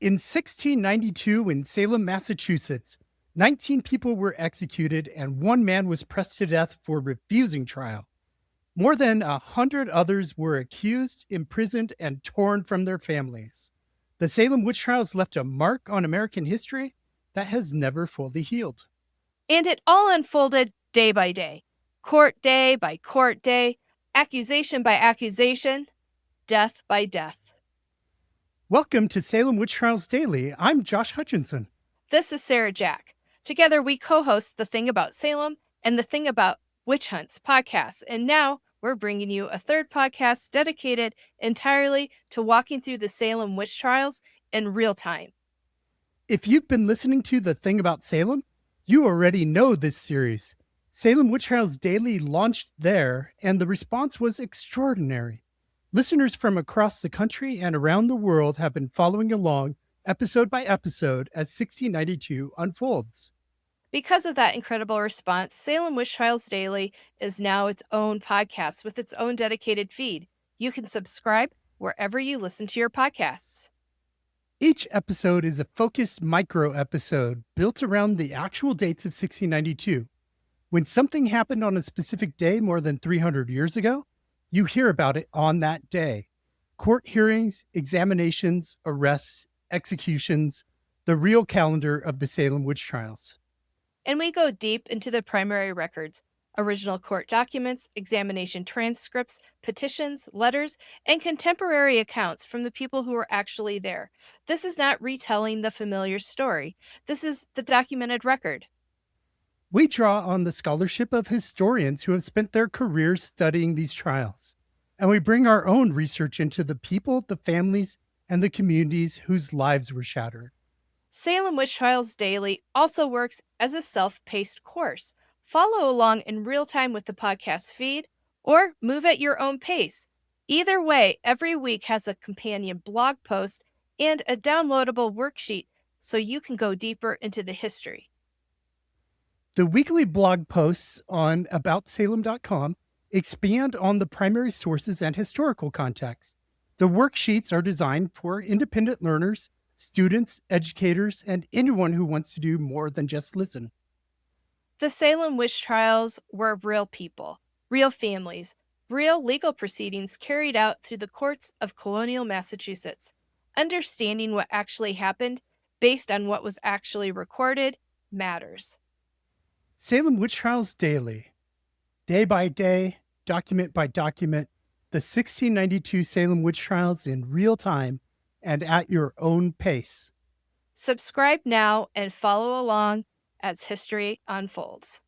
In 1692, in Salem, Massachusetts, 19 people were executed and one man was pressed to death for refusing trial. More than 100 others were accused, imprisoned, and torn from their families. The Salem witch trials left a mark on American history that has never fully healed. And it all unfolded day by day, court day by court day, accusation by accusation, death by death. Welcome to Salem Witch Trials Daily. I'm Josh Hutchinson. This is Sarah Jack. Together we co-host The Thing About Salem and The Thing About Witch Hunts podcasts. And now we're bringing you a third podcast dedicated entirely to walking through the Salem witch trials in real time. If you've been listening to The Thing About Salem, you already know this series. Salem Witch Trials Daily launched there, and the response was extraordinary. Listeners from across the country and around the world have been following along episode by episode as 1692 unfolds. Because of that incredible response, Salem Witch Trials Daily is now its own podcast with its own dedicated feed. You can subscribe wherever you listen to your podcasts. Each episode is a focused micro episode built around the actual dates of 1692. When something happened on a specific day more than 300 years ago, you hear about it on that day. Court hearings, examinations, arrests, executions, the real calendar of the Salem witch trials. And we go deep into the primary records, original court documents, examination transcripts, petitions, letters, and contemporary accounts from the people who were actually there. This is not retelling the familiar story. This is the documented record. We draw on the scholarship of historians who have spent their careers studying these trials, and we bring our own research into the people, the families, and the communities whose lives were shattered. Salem Witch Trials Daily also works as a self-paced course. Follow along in real time with the podcast feed or move at your own pace. Either way, every week has a companion blog post and a downloadable worksheet so you can go deeper into the history. The weekly blog posts on aboutsalem.com expand on the primary sources and historical context. The worksheets are designed for independent learners, students, educators, and anyone who wants to do more than just listen. The Salem witch trials were real people, real families, real legal proceedings carried out through the courts of colonial Massachusetts. Understanding what actually happened based on what was actually recorded matters. Salem Witch Trials Daily. Day by day, document by document, the 1692 Salem Witch Trials in real time and at your own pace. Subscribe now and follow along as history unfolds.